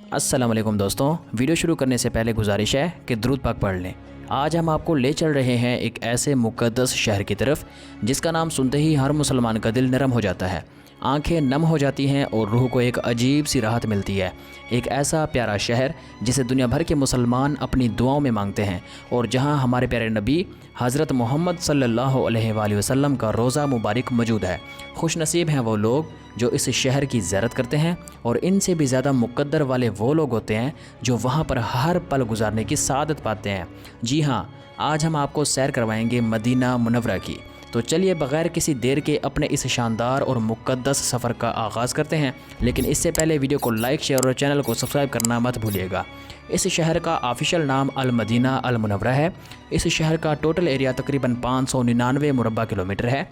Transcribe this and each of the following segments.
السلام علیکم دوستوں، ویڈیو شروع کرنے سے پہلے گزارش ہے کہ درود پاک پڑھ لیں۔ آج ہم آپ کو لے چل رہے ہیں ایک ایسے مقدس شہر کی طرف جس کا نام سنتے ہی ہر مسلمان کا دل نرم ہو جاتا ہے، آنکھیں نم ہو جاتی ہیں اور روح کو ایک عجیب سی راحت ملتی ہے۔ ایک ایسا پیارا شہر جسے دنیا بھر کے مسلمان اپنی دعاؤں میں مانگتے ہیں، اور جہاں ہمارے پیارے نبی حضرت محمد صلی اللہ علیہ وآلہ وسلم کا روضہ مبارک موجود ہے۔ خوش نصیب ہیں وہ لوگ جو اس شہر کی زیارت کرتے ہیں، اور ان سے بھی زیادہ مقدر والے وہ لوگ ہوتے ہیں جو وہاں پر ہر پل گزارنے کی سعادت پاتے ہیں۔ جی ہاں، آج ہم آپ کو سیر کروائیں گے مدینہ منورہ کی۔ تو چلیے بغیر کسی دیر کے اپنے اس شاندار اور مقدس سفر کا آغاز کرتے ہیں، لیکن اس سے پہلے ویڈیو کو لائک، شیئر اور چینل کو سبسکرائب کرنا مت بھولیے گا۔ اس شہر کا آفیشیل نام المدینہ المنورہ ہے۔ اس شہر کا ٹوٹل ایریا تقریباً 599 مربع کلومیٹر ہے۔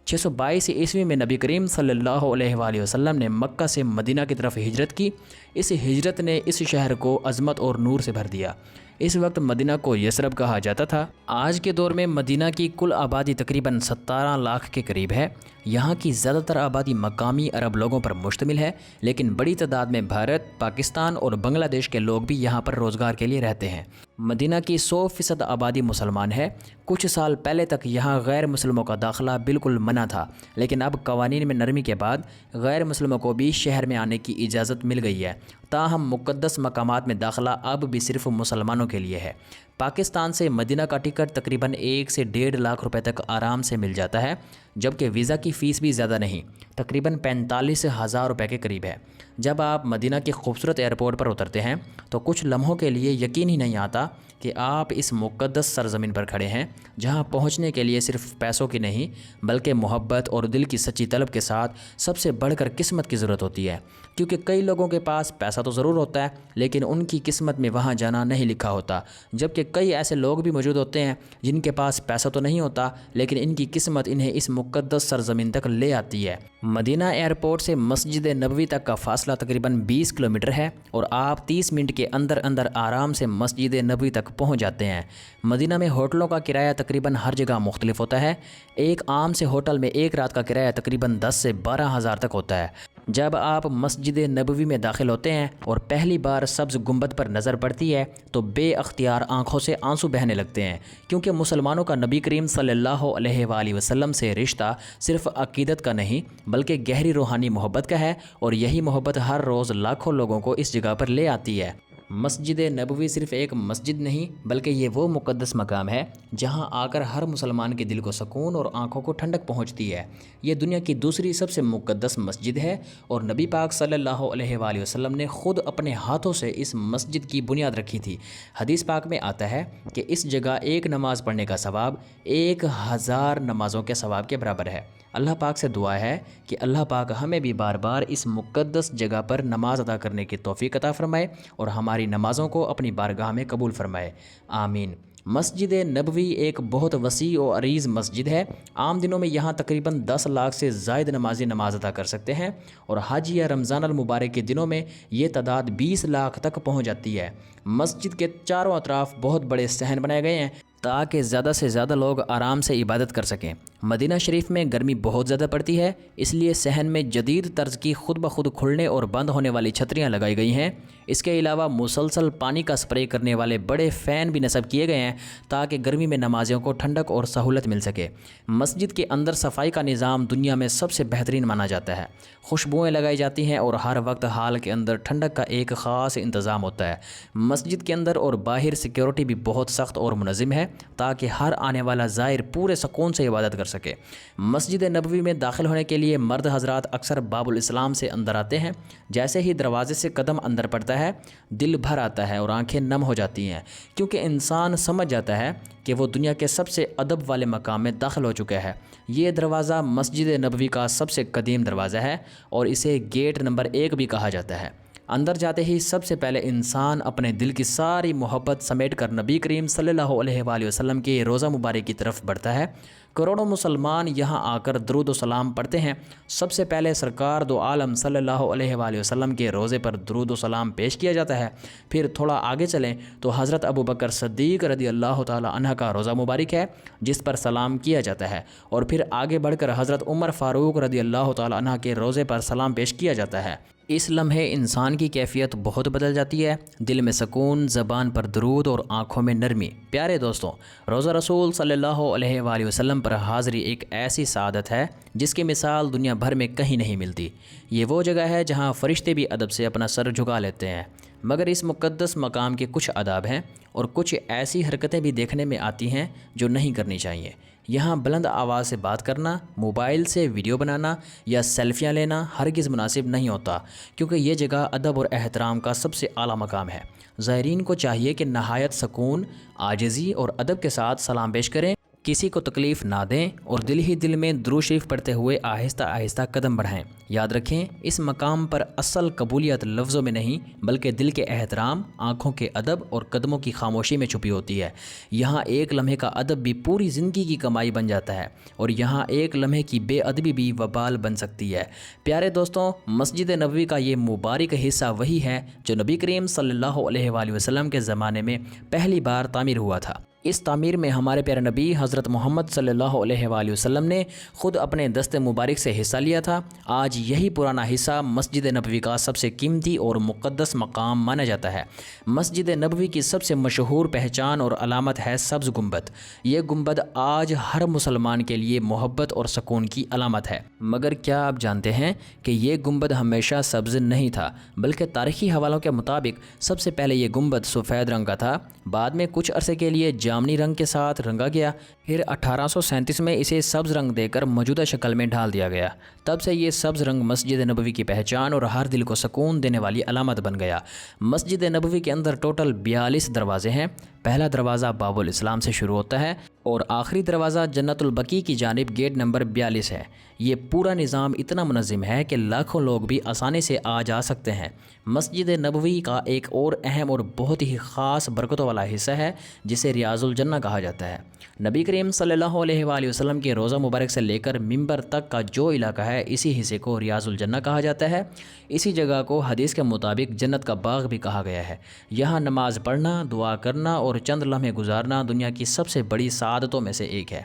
622 عیسوی میں نبی کریم صلی اللہ علیہ وآلہ وسلم نے مکہ سے مدینہ کی طرف ہجرت کی۔ اس ہجرت نے اس شہر کو عظمت اور نور سے بھر دیا۔ اس وقت مدینہ کو یثرب کہا جاتا تھا۔ آج کے دور میں مدینہ کی کل آبادی تقریباً 17 لاکھ کے قریب ہے۔ یہاں کی زیادہ تر آبادی مقامی عرب لوگوں پر مشتمل ہے، لیکن بڑی تعداد میں بھارت، پاکستان اور بنگلہ دیش کے لوگ بھی یہاں پر روزگار کے لیے رہتے ہیں۔ مدینہ کی 100% آبادی مسلمان ہے۔ کچھ سال پہلے تک یہاں غیر مسلموں کا داخلہ بالکل منع تھا، لیکن اب قوانین میں نرمی کے بعد غیر مسلموں کو بھی شہر میں آنے کی اجازت مل گئی ہے۔ تاہم مقدس مقامات میں داخلہ اب بھی صرف مسلمانوں کے لیے ہے۔ پاکستان سے مدینہ کا ٹکٹ تقریباً 1 سے 1.5 لاکھ روپے تک آرام سے مل جاتا ہے، جبکہ ویزا کی فیس بھی زیادہ نہیں، تقریباً 45,000 روپے کے قریب ہے۔ جب آپ مدینہ کے خوبصورت ایئرپورٹ پر اترتے ہیں تو کچھ لمحوں کے لیے یقین ہی نہیں آتا کہ آپ اس مقدس سرزمین پر کھڑے ہیں، جہاں پہنچنے کے لیے صرف پیسوں کی نہیں بلکہ محبت اور دل کی سچی طلب کے ساتھ سب سے بڑھ کر قسمت کی ضرورت ہوتی ہے۔ کیونکہ کئی لوگوں کے پاس پیسہ تو ضرور ہوتا ہے، لیکن ان کی قسمت میں وہاں جانا نہیں لکھا ہوتا، جبکہ کئی ایسے لوگ بھی موجود ہوتے ہیں جن کے پاس پیسہ تو نہیں ہوتا، لیکن ان کی قسمت انہیں اس مقدس سرزمین تک لے آتی ہے۔ مدینہ ایئرپورٹ سے مسجد نبوی تک کا فاصلہ تقریباً 20 کلومیٹر ہے، اور آپ 30 منٹ کے اندر اندر آرام سے مسجد نبوی تک پہنچ جاتے ہیں۔ مدینہ میں ہوٹلوں کا کرایہ تقریباً ہر جگہ مختلف ہوتا ہے۔ ایک عام سے ہوٹل میں ایک رات کا کرایہ تقریباً 10 سے 12 ہزار تک ہوتا ہے۔ جب آپ مسجد نبوی میں داخل ہوتے ہیں اور پہلی بار سبز گنبد پر نظر پڑتی ہے تو بے اختیار آنکھوں سے آنسو بہنے لگتے ہیں، کیونکہ مسلمانوں کا نبی کریم صلی اللہ علیہ وآلہ وسلم سے رشتہ صرف عقیدت کا نہیں بلکہ گہری روحانی محبت کا ہے، اور یہی محبت ہر روز لاکھوں لوگوں کو اس جگہ پر لے آتی ہے۔ مسجد نبوی صرف ایک مسجد نہیں بلکہ یہ وہ مقدس مقام ہے جہاں آ کر ہر مسلمان کے دل کو سکون اور آنکھوں کو ٹھنڈک پہنچتی ہے۔ یہ دنیا کی دوسری سب سے مقدس مسجد ہے، اور نبی پاک صلی اللہ علیہ وآلہ وسلم نے خود اپنے ہاتھوں سے اس مسجد کی بنیاد رکھی تھی۔ حدیث پاک میں آتا ہے کہ اس جگہ ایک نماز پڑھنے کا ثواب 1000 نمازوں کے ثواب کے برابر ہے۔ اللہ پاک سے دعا ہے کہ اللہ پاک ہمیں بھی بار بار اس مقدس جگہ پر نماز ادا کرنے کی توفیق عطا فرمائے اور ہماری نمازوں کو اپنی بارگاہ میں قبول فرمائے، آمین۔ مسجد نبوی ایک بہت وسیع و عریض مسجد ہے۔ عام دنوں میں یہاں تقریباً 10 لاکھ سے زائد نمازی نماز ادا کر سکتے ہیں، اور حج یا رمضان المبارک کے دنوں میں یہ تعداد 20 لاکھ تک پہنچ جاتی ہے۔ مسجد کے چاروں اطراف بہت بڑے صحن بنائے گئے ہیں تاکہ زیادہ سے زیادہ لوگ آرام سے عبادت کر سکیں۔ مدینہ شریف میں گرمی بہت زیادہ پڑتی ہے، اس لیے صحن میں جدید طرز کی خود بخود کھلنے اور بند ہونے والی چھتریاں لگائی گئی ہیں۔ اس کے علاوہ مسلسل پانی کا سپرے کرنے والے بڑے فین بھی نصب کیے گئے ہیں تاکہ گرمی میں نمازیوں کو ٹھنڈک اور سہولت مل سکے۔ مسجد کے اندر صفائی کا نظام دنیا میں سب سے بہترین مانا جاتا ہے۔ خوشبوئیں لگائی جاتی ہیں اور ہر وقت ہال کے اندر ٹھنڈک کا ایک خاص انتظام ہوتا ہے۔ مسجد کے اندر اور باہر سیکیورٹی بھی بہت سخت اور منظم ہے تاکہ ہر آنے والا زائر پورے سکون سے عبادت کر سکے۔ مسجد نبوی میں داخل ہونے کے لیے مرد حضرات اکثر باب الاسلام سے اندر آتے ہیں۔ جیسے ہی دروازے سے قدم اندر پڑتا ہے دل بھر آتا ہے اور آنکھیں نم ہو جاتی ہیں، کیونکہ انسان سمجھ جاتا ہے کہ وہ دنیا کے سب سے ادب والے مقام میں داخل ہو چکا ہے۔ یہ دروازہ مسجد نبوی کا سب سے قدیم دروازہ ہے اور اسے گیٹ نمبر 1 بھی کہا جاتا ہے۔ اندر جاتے ہی سب سے پہلے انسان اپنے دل کی ساری محبت سمیٹ کر نبی کریم صلی اللہ علیہ وآلہ وسلم کے روضہ مبارک کی طرف بڑھتا ہے۔ کروڑوں مسلمان یہاں آ کر درود و سلام پڑھتے ہیں۔ سب سے پہلے سرکار دو عالم صلی اللہ علیہ وآلہ وسلم کے روضے پر درود و سلام پیش کیا جاتا ہے۔ پھر تھوڑا آگے چلیں تو حضرت ابو بکر صدیق رضی اللہ تعالی عنہ کا روضہ مبارک ہے جس پر سلام کیا جاتا ہے، اور پھر آگے بڑھ کر حضرت عمر فاروق رضی اللہ تعالی عنہ کے روضے پر سلام پیش کیا جاتا ہے۔ اس لمحے انسان کی کیفیت بہت بدل جاتی ہے، دل میں سکون، زبان پر درود اور آنکھوں میں نرمی۔ پیارے دوستوں، روضہ رسول صلی اللہ علیہ وآلہ وسلم پر حاضری ایک ایسی سعادت ہے جس کی مثال دنیا بھر میں کہیں نہیں ملتی۔ یہ وہ جگہ ہے جہاں فرشتے بھی ادب سے اپنا سر جھکا لیتے ہیں، مگر اس مقدس مقام کے کچھ آداب ہیں اور کچھ ایسی حرکتیں بھی دیکھنے میں آتی ہیں جو نہیں کرنی چاہیے۔ یہاں بلند آواز سے بات کرنا، موبائل سے ویڈیو بنانا یا سیلفیاں لینا ہرگز مناسب نہیں ہوتا، کیونکہ یہ جگہ ادب اور احترام کا سب سے اعلیٰ مقام ہے۔ زائرین کو چاہیے کہ نہایت سکون، عاجزی اور ادب کے ساتھ سلام پیش کریں، کسی کو تکلیف نہ دیں اور دل ہی دل میں درود شریف پڑھتے ہوئے آہستہ آہستہ قدم بڑھائیں۔ یاد رکھیں، اس مقام پر اصل قبولیت لفظوں میں نہیں بلکہ دل کے احترام، آنکھوں کے ادب اور قدموں کی خاموشی میں چھپی ہوتی ہے۔ یہاں ایک لمحے کا ادب بھی پوری زندگی کی کمائی بن جاتا ہے اور یہاں ایک لمحے کی بے ادبی بھی وبال بن سکتی ہے۔ پیارے دوستوں، مسجد نبوی کا یہ مبارک حصہ وہی ہے جو نبی کریم صلی اللہ علیہ وآلہ وسلم کے زمانے میں پہلی بار تعمیر ہوا تھا۔ اس تعمیر میں ہمارے پیارے نبی حضرت محمد صلی اللہ علیہ وآلہ وسلم نے خود اپنے دست مبارک سے حصہ لیا تھا۔ آج یہی پرانا حصہ مسجد نبوی کا سب سے قیمتی اور مقدس مقام مانا جاتا ہے۔ مسجد نبوی کی سب سے مشہور پہچان اور علامت ہے سبز گنبد۔ یہ گنبد آج ہر مسلمان کے لیے محبت اور سکون کی علامت ہے۔ مگر کیا آپ جانتے ہیں کہ یہ گنبد ہمیشہ سبز نہیں تھا، بلکہ تاریخی حوالوں کے مطابق سب سے پہلے یہ گنبد سفید رنگ کا تھا، بعد میں کچھ عرصے کے لیے جامنی رنگ کے ساتھ رنگا گیا، پھر 1837 میں اسے سبز رنگ دے کر موجودہ شکل میں ڈھال دیا گیا۔ تب سے یہ سبز رنگ مسجد نبوی کی پہچان اور ہر دل کو سکون دینے والی علامت بن گیا۔ مسجد نبوی کے اندر ٹوٹل 42 دروازے ہیں۔ پہلا دروازہ باب الاسلام سے شروع ہوتا ہے اور آخری دروازہ جنت البقیع کی جانب گیٹ نمبر 42 ہے۔ یہ پورا نظام اتنا منظم ہے کہ لاکھوں لوگ بھی آسانی سے آ جا سکتے ہیں۔ مسجد نبوی کا ایک اور اہم اور بہت ہی خاص برکتوں والا حصہ ہے جسے ریاض الجنہ کہا جاتا ہے۔ نبی کریم صلی اللہ علیہ وآلہ وسلم کے روضہ مبارک سے لے کر ممبر تک کا جو علاقہ ہے، اسی حصے کو ریاض الجنہ کہا جاتا ہے۔ اسی جگہ کو حدیث کے مطابق جنت کا باغ بھی کہا گیا ہے۔ یہاں نماز پڑھنا، دعا کرنا اور چند لمحے گزارنا دنیا کی سب سے بڑی سعادتوں میں سے ایک ہے۔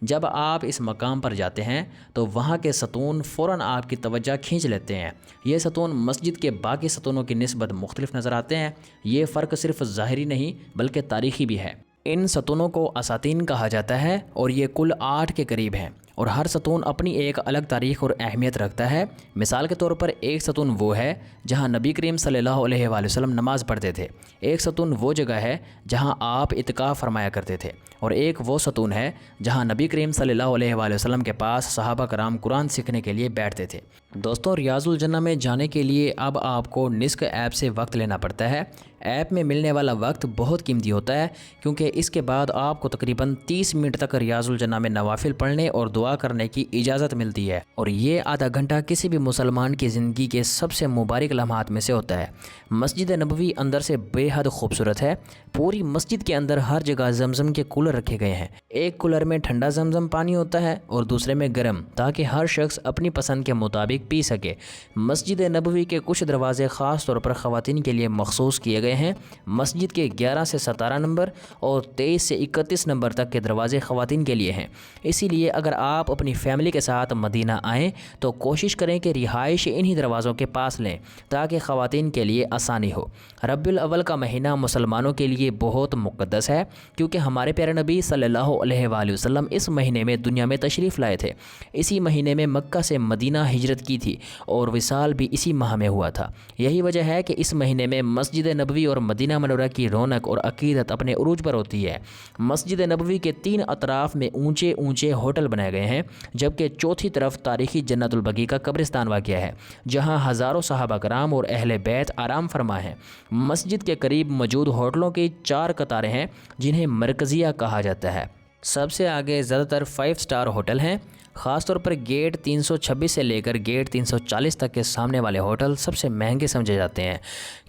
جب آپ اس مقام پر جاتے ہیں تو وہاں کے ستون فوراً آپ کی توجہ کھینچ لیتے ہیں۔ یہ ستون مسجد کے باقی ستونوں کی نسبت مختلف نظر آتے ہیں۔ یہ فرق صرف ظاہری نہیں بلکہ تاریخی بھی ہے۔ ان ستونوں کو اساتین کہا جاتا ہے اور یہ کل 8 کے قریب ہیں اور ہر ستون اپنی ایک الگ تاریخ اور اہمیت رکھتا ہے۔ مثال کے طور پر ایک ستون وہ ہے جہاں نبی کریم صلی اللہ علیہ وآلہ وسلم نماز پڑھتے تھے، ایک ستون وہ جگہ ہے جہاں آپ اعتکاف فرمایا کرتے تھے، اور ایک وہ ستون ہے جہاں نبی کریم صلی اللہ علیہ وآلہ وسلم کے پاس صحابہ کرام قرآن سیکھنے کے لیے بیٹھتے تھے۔ دوستوں، ریاض الجنہ میں جانے کے لیے اب آپ کو نسک ایپ سے وقت لینا پڑتا ہے۔ ایپ میں ملنے والا وقت بہت قیمتی ہوتا ہے کیونکہ اس کے بعد آپ کو تقریباً 30 منٹ تک ریاض الجنہ میں نوافل پڑھنے اور دعا کرنے کی اجازت ملتی ہے، اور یہ آدھا گھنٹہ کسی بھی مسلمان کی زندگی کے سب سے مبارک لمحات میں سے ہوتا ہے۔ مسجد نبوی اندر سے بے حد خوبصورت ہے۔ پوری مسجد کے اندر ہر جگہ زمزم کے کولر رکھے گئے ہیں۔ ایک کولر میں ٹھنڈا زمزم پانی ہوتا ہے اور دوسرے میں گرم، تاکہ ہر شخص اپنی پسند کے مطابق پی سکے۔ مسجد نبوی کے کچھ دروازے خاص طور پر خواتین کے لیے مخصوص کیے گئے ہیں۔ مسجد کے 11 سے 17 نمبر اور 23 سے 31 نمبر تک کے دروازے خواتین کے لیے ہیں۔ اسی لیے اگر آپ اپنی فیملی کے ساتھ مدینہ آئیں تو کوشش کریں کہ رہائش انہی دروازوں کے پاس لیں تاکہ خواتین کے لیے آسانی ہو۔ ربیع الاول کا مہینہ مسلمانوں کے لیے بہت مقدس ہے کیونکہ ہمارے پیارے نبی صلی اللہ علیہ وآلہ وسلم اس مہینے میں دنیا میں تشریف لائے تھے۔ اسی مہینے میں مکہ سے مدینہ ہجرت کی تھی اور وصال بھی اسی ماہ میں ہوا تھا۔ یہی وجہ ہے کہ اس مہینے میں مسجد نبوی اور مدینہ منورہ کی رونق اور عقیدت اپنے عروج پر ہوتی ہے۔ مسجد نبوی کے 3 اطراف میں اونچے اونچے ہوٹل بنائے گئے ہیں، جبکہ چوتھی طرف تاریخی جنت البقیع کا قبرستان واقع ہے جہاں ہزاروں صحابہ کرام اور اہل بیت آرام فرما ہیں۔ مسجد کے قریب موجود ہوٹلوں کی 4 قطاریں ہیں جنہیں مرکزیہ کہا جاتا ہے۔ سب سے آگے زیادہ تر 5 سٹار ہوٹل ہیں۔ خاص طور پر گیٹ 326 سے لے کر گیٹ 340 تک کے سامنے والے ہوٹل سب سے مہنگے سمجھے جاتے ہیں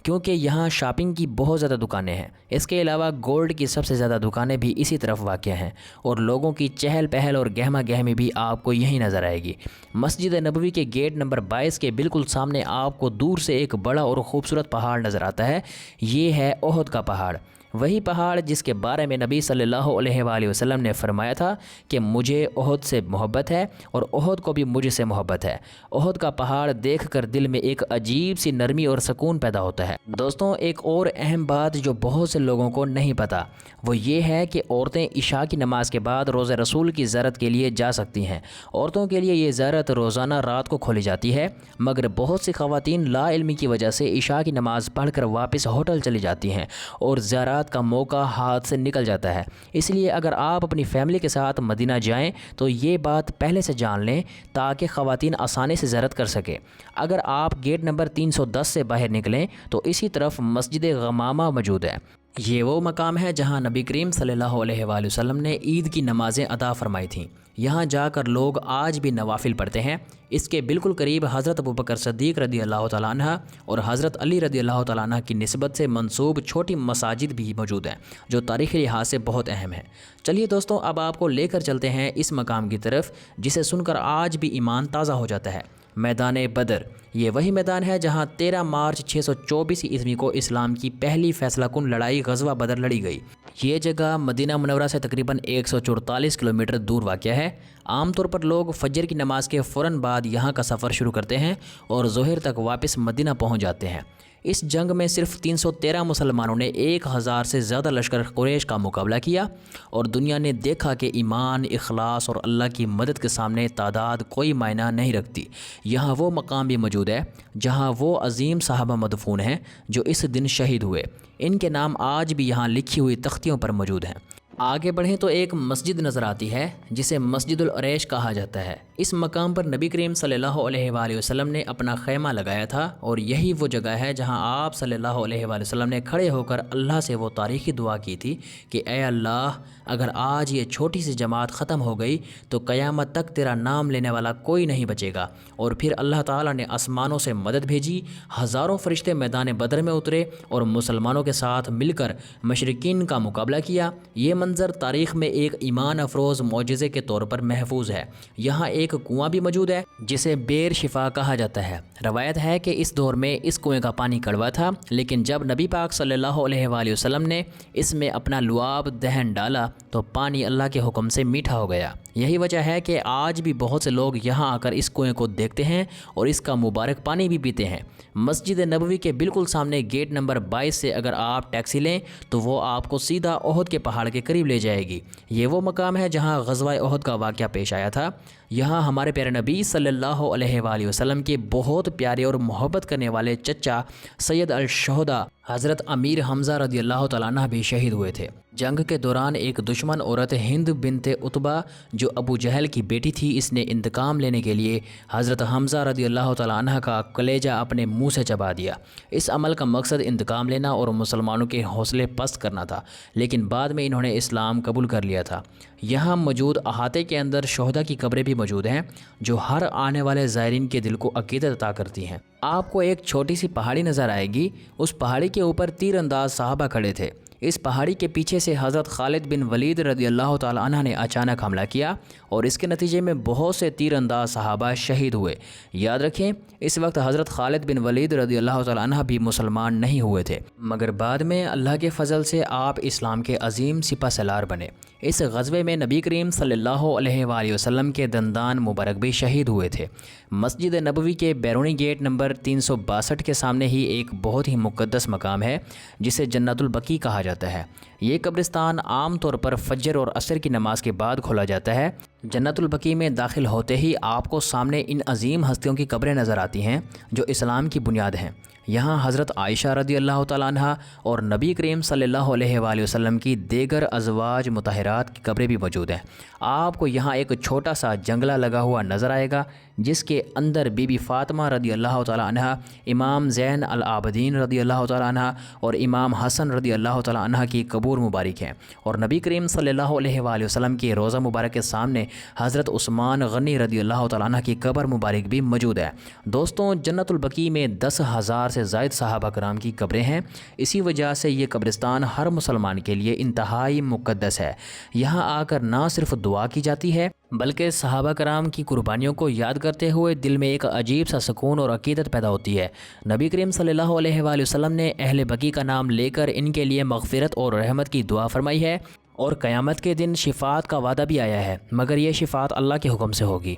کیونکہ یہاں شاپنگ کی بہت زیادہ دکانیں ہیں۔ اس کے علاوہ گولڈ کی سب سے زیادہ دکانیں بھی اسی طرف واقع ہیں اور لوگوں کی چہل پہل اور گہما گہمی بھی آپ کو یہیں نظر آئے گی۔ مسجد نبوی کے گیٹ نمبر 22 کے بالکل سامنے آپ کو دور سے ایک بڑا اور خوبصورت پہاڑ نظر آتا ہے۔ یہ ہے احد کا پہاڑ، وہی پہاڑ جس کے بارے میں نبی صلی اللہ علیہ وآلہ وسلم نے فرمایا تھا کہ مجھے احد سے محبت ہے ہے اور احد کو بھی مجھ سے محبت ہے۔ احد کا پہاڑ دیکھ کر دل میں ایک عجیب سی نرمی اور سکون پیدا ہوتا ہے۔ دوستوں، ایک اور اہم بات جو بہت سے لوگوں کو نہیں پتہ وہ یہ ہے کہ عورتیں عشاء کی نماز کے بعد روضہ رسول کی زیارت کے لیے جا سکتی ہیں۔ عورتوں کے لیے یہ زیارت روزانہ رات کو کھولی جاتی ہے، مگر بہت سی خواتین لا علمی کی وجہ سے عشاء کی نماز پڑھ کر واپس ہوٹل چلی جاتی ہیں اور زیارت کا موقع ہاتھ سے نکل جاتا ہے۔ اس لیے اگر آپ اپنی فیملی کے ساتھ مدینہ جائیں تو یہ بات پہلے سے جان لیں تاکہ خواتین آسانی سے زیارت کر سکیں۔ اگر آپ گیٹ نمبر 310 سے باہر نکلیں تو اسی طرف مسجد غمامہ موجود ہے۔ یہ وہ مقام ہے جہاں نبی کریم صلی اللہ علیہ وآلہ وسلم نے عید کی نمازیں ادا فرمائی تھیں۔ یہاں جا کر لوگ آج بھی نوافل پڑھتے ہیں۔ اس کے بالکل قریب حضرت ابوبکر صدیق رضی اللہ تعالیٰ عنہ اور حضرت علی رضی اللہ تعالیٰ عنہ کی نسبت سے منسوب چھوٹی مساجد بھی موجود ہیں جو تاریخی لحاظ سے بہت اہم ہیں۔ چلیے دوستوں، اب آپ کو لے کر چلتے ہیں اس مقام کی طرف جسے سن کر آج بھی ایمان تازہ ہو جاتا ہے۔ میدان بدر، یہ وہی میدان ہے جہاں 13 مارچ 624 عیسوی کو اسلام کی پہلی فیصلہ کن لڑائی غزوہ بدر لڑی گئی۔ یہ جگہ مدینہ منورہ سے تقریباً 144 کلومیٹر دور واقع ہے۔ عام طور پر لوگ فجر کی نماز کے فوراً بعد یہاں کا سفر شروع کرتے ہیں اور ظہر تک واپس مدینہ پہنچ جاتے ہیں۔ اس جنگ میں صرف 313 مسلمانوں نے 1000 سے زیادہ لشکر قریش کا مقابلہ کیا اور دنیا نے دیکھا کہ ایمان، اخلاص اور اللہ کی مدد کے سامنے تعداد کوئی معنی نہیں رکھتی۔ یہاں وہ مقام بھی موجود ہے جہاں وہ عظیم صحابہ مدفون ہیں جو اس دن شہید ہوئے۔ ان کے نام آج بھی یہاں لکھی ہوئی تختیوں پر موجود ہیں۔ آگے بڑھیں تو ایک مسجد نظر آتی ہے جسے مسجد العریش کہا جاتا ہے۔ اس مقام پر نبی کریم صلی اللہ علیہ وآلہ وسلم نے اپنا خیمہ لگایا تھا اور یہی وہ جگہ ہے جہاں آپ صلی اللہ علیہ وآلہ وسلم نے کھڑے ہو کر اللہ سے وہ تاریخی دعا کی تھی کہ اے اللہ، اگر آج یہ چھوٹی سی جماعت ختم ہو گئی تو قیامت تک تیرا نام لینے والا کوئی نہیں بچے گا۔ اور پھر اللہ تعالیٰ نے آسمانوں سے مدد بھیجی، ہزاروں فرشتے میدان بدر میں اترے اور مسلمانوں کے ساتھ مل کر مشرکین کا مقابلہ کیا۔ یہ منظر تاریخ میں ایک ایمان افروز معجزے کے طور پر محفوظ ہے۔ یہاں ایک کنواں بھی موجود ہے جسے بیر شفا کہا جاتا ہے۔ روایت ہے کہ اس دور میں اس کنویں کا پانی کڑوا تھا، لیکن جب نبی پاک صلی اللہ علیہ وآلہ وسلم نے اس میں اپنا لعاب دہن ڈالا تو پانی اللہ کے حکم سے میٹھا ہو گیا۔ یہی وجہ ہے کہ آج بھی بہت سے لوگ یہاں آ کر اس کنویں کو دیکھتے ہیں اور اس کا مبارک پانی بھی پیتے ہیں۔ مسجد نبوی کے بالکل سامنے گیٹ نمبر 22 سے اگر آپ ٹیکسی لیں تو وہ آپ کو سیدھا احد کے پہاڑ کے قریب لے جائے گی۔ یہ وہ مقام ہے جہاں غزوہ احد کا واقعہ پیش آیا تھا۔ یہاں ہمارے پیارے نبی صلی اللہ علیہ وآلہ وسلم کے بہت پیارے اور محبت کرنے والے چچا سید الشہداء حضرت امیر حمزہ رضی اللہ تعالیٰ عنہ بھی شہید ہوئے تھے۔ جنگ کے دوران ایک دشمن عورت ہند بنت عتبہ جو ابو جہل کی بیٹی تھی، اس نے انتقام لینے کے لیے حضرت حمزہ رضی اللہ تعالیٰ عنہ کا کلیجہ اپنے منہ سے چبا دیا۔ اس عمل کا مقصد انتقام لینا اور مسلمانوں کے حوصلے پست کرنا تھا، لیکن بعد میں انہوں نے اسلام قبول کر لیا تھا۔ یہاں موجود احاطے کے اندر شہداء کی قبریں بھی موجود ہیں جو ہر آنے والے زائرین کے دل کو عقیدت عطا کرتی ہیں۔ آپ کو ایک چھوٹی سی پہاڑی نظر آئے گی، اس پہاڑی کے اوپر تیر انداز صحابہ کھڑے تھے۔ اس پہاڑی کے پیچھے سے حضرت خالد بن ولید رضی اللہ تعالیٰ عنہ نے اچانک حملہ کیا اور اس کے نتیجے میں بہت سے تیر انداز صحابہ شہید ہوئے۔ یاد رکھیں، اس وقت حضرت خالد بن ولید رضی اللہ تعالیٰ عنہ بھی مسلمان نہیں ہوئے تھے، مگر بعد میں اللہ کے فضل سے آپ اسلام کے عظیم سپہ سالار بنے۔ اس غزوے میں نبی کریم صلی اللہ علیہ وآلہ وسلم کے دندان مبارک بھی شہید ہوئے تھے۔ مسجد نبوی کے بیرونی گیٹ نمبر 362 کے سامنے ہی ایک بہت ہی مقدس مقام ہے جسے جنت البقیع کہا جاتا ہے۔ یہ قبرستان عام طور پر فجر اور عصر کی نماز کے بعد کھولا جاتا ہے۔ جنت البقیع میں داخل ہوتے ہی آپ کو سامنے ان عظیم ہستیوں کی قبریں نظر آتی ہیں جو اسلام کی بنیاد ہیں۔ یہاں حضرت عائشہ رضی اللہ تعالیٰ عنہ اور نبی کریم صلی اللہ علیہ وآلہ وسلم کی دیگر ازواج مطہرات کی قبریں بھی موجود ہیں۔ آپ کو یہاں ایک چھوٹا سا جنگلہ لگا ہوا نظر آئے گا جس کے اندر بی بی فاطمہ رضی اللہ تعالیٰ عنہ، امام زین العابدین رضی اللہ تعالیٰ عنہ اور امام حسن رضی اللہ تعالیٰ عنہ کی قبور مبارک ہیں، اور نبی کریم صلی اللہ علیہ وآلہ وسلم کی روضہ مبارک کے سامنے حضرت عثمان غنی رضی اللہ تعالیٰ عنہ کی قبر مبارک بھی موجود ہے۔ دوستوں، جنت البقیع میں 10,000 سے زائد صحابہ کرام کی قبریں ہیں۔ اسی وجہ سے یہ قبرستان ہر مسلمان کے لیے انتہائی مقدس ہے۔ یہاں آ کر نہ صرف دعا کی جاتی ہے بلکہ صحابہ کرام کی قربانیوں کو یاد کرتے ہوئے دل میں ایک عجیب سا سکون اور عقیدت پیدا ہوتی ہے۔ نبی کریم صلی اللہ علیہ وآلہ وسلم نے اہل بقیع کا نام لے کر ان کے لیے مغفرت اور رحمت کی دعا فرمائی ہے اور قیامت کے دن شفاعت کا وعدہ بھی آیا ہے، مگر یہ شفاعت اللہ کے حکم سے ہوگی۔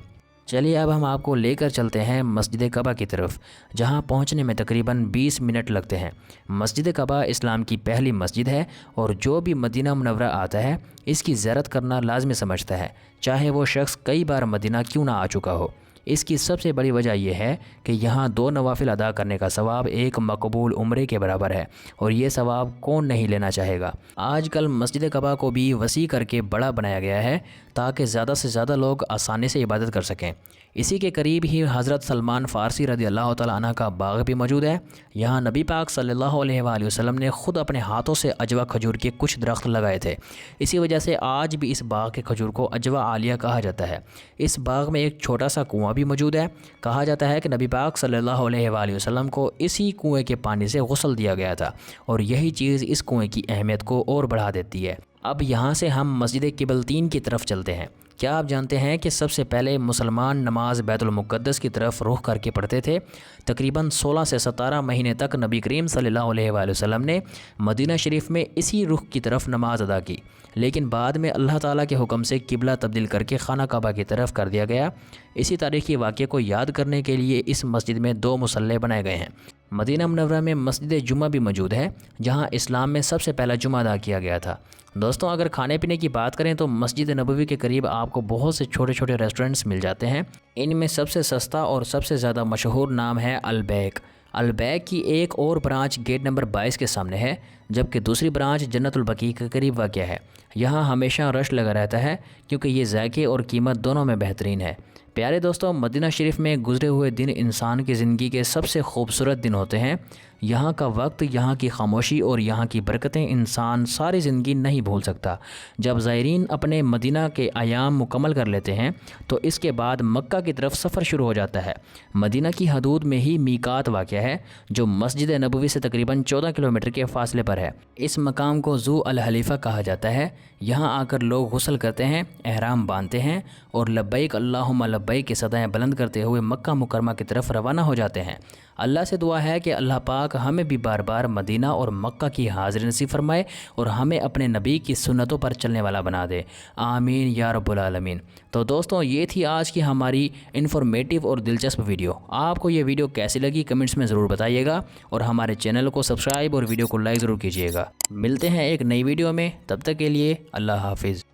چلیے اب ہم آپ کو لے کر چلتے ہیں مسجد کعبہ کی طرف، جہاں پہنچنے میں تقریباً 20 منٹ لگتے ہیں۔ مسجد کعبہ اسلام کی پہلی مسجد ہے اور جو بھی مدینہ منورہ آتا ہے اس کی زیارت کرنا لازمی سمجھتا ہے، چاہے وہ شخص کئی بار مدینہ کیوں نہ آ چکا ہو۔ اس کی سب سے بڑی وجہ یہ ہے کہ یہاں 2 نوافل ادا کرنے کا ثواب ایک مقبول عمرے کے برابر ہے، اور یہ ثواب کون نہیں لینا چاہے گا۔ آج کل مسجد کعبہ کو بھی وسیع کر کے بڑا بنایا گیا ہے تاکہ زیادہ سے زیادہ لوگ آسانی سے عبادت کر سکیں۔ اسی کے قریب ہی حضرت سلمان فارسی رضی اللہ تعالیٰ عنہ کا باغ بھی موجود ہے۔ یہاں نبی پاک صلی اللہ علیہ وآلہ وسلم نے خود اپنے ہاتھوں سے اجوا کھجور کے کچھ درخت لگائے تھے، اسی وجہ سے آج بھی اس باغ کے کھجور کو اجوا عالیہ کہا جاتا ہے۔ اس باغ میں ایک چھوٹا سا کنواں بھی موجود ہے۔ کہا جاتا ہے کہ نبی پاک صلی اللہ علیہ وآلہ وسلم کو اسی کنویں کے پانی سے غسل دیا گیا تھا، اور یہی چیز اس کنویں کی اہمیت کو اور بڑھا دیتی ہے۔ اب یہاں سے ہم مسجد قبلتین کی طرف چلتے ہیں۔ کیا آپ جانتے ہیں کہ سب سے پہلے مسلمان نماز بیت المقدس کی طرف رخ کر کے پڑھتے تھے؟ تقریباً 16 سے 17 مہینے تک نبی کریم صلی اللہ علیہ وآلہ وسلم نے مدینہ شریف میں اسی رخ کی طرف نماز ادا کی، لیکن بعد میں اللہ تعالیٰ کے حکم سے قبلہ تبدیل کر کے خانہ کعبہ کی طرف کر دیا گیا۔ اسی تاریخی واقعے کو یاد کرنے کے لیے اس مسجد میں 2 مصلے بنائے گئے ہیں۔ مدینہ منورہ میں مسجد جمعہ بھی موجود ہے، جہاں اسلام میں سب سے پہلا جمعہ ادا کیا گیا تھا۔ دوستوں، اگر کھانے پینے کی بات کریں تو مسجد نبوی کے قریب آپ کو بہت سے چھوٹے چھوٹے ریسٹورنٹس مل جاتے ہیں۔ ان میں سب سے سستا اور سب سے زیادہ مشہور نام ہے البیک۔ البیک کی ایک اور برانچ گیٹ نمبر 22 کے سامنے ہے، جبکہ دوسری برانچ جنت البقیع کے قریب واقع ہے۔ یہاں ہمیشہ رش لگا رہتا ہے کیونکہ یہ ذائقے اور قیمت دونوں میں بہترین ہے۔ پیارے دوستوں، مدینہ شریف میں گزرے ہوئے دن انسان کی زندگی کے سب سے خوبصورت دن ہوتے ہیں۔ یہاں کا وقت، یہاں کی خاموشی اور یہاں کی برکتیں انسان ساری زندگی نہیں بھول سکتا۔ جب زائرین اپنے مدینہ کے ایام مکمل کر لیتے ہیں تو اس کے بعد مکہ کی طرف سفر شروع ہو جاتا ہے۔ مدینہ کی حدود میں ہی میقات واقع ہے، جو مسجد نبوی سے تقریباً 14 کلومیٹر کے فاصلے پر ہے۔ اس مقام کو ذو الحلیفہ کہا جاتا ہے۔ یہاں آ کر لوگ غسل کرتے ہیں، احرام باندھتے ہیں اور لبیک اللہم لبیک کی صدائیں بلند کرتے ہوئے مکہ مکرمہ کی طرف روانہ ہو جاتے ہیں۔ اللہ سے دعا ہے کہ اللہ پاک ہمیں بھی بار بار مدینہ اور مکہ کی حاضری نصیب فرمائے اور ہمیں اپنے نبی کی سنتوں پر چلنے والا بنا دے، آمین یا رب العالمین۔ تو دوستوں، یہ تھی آج کی ہماری انفارمیٹیو اور دلچسپ ویڈیو۔ آپ کو یہ ویڈیو کیسی لگی کمنٹس میں ضرور بتائیے گا، اور ہمارے چینل کو سبسکرائب اور ویڈیو کو لائک ضرور کیجیے گا۔ ملتے ہیں ایک نئی ویڈیو میں، تب تک کے لیے اللہ حافظ۔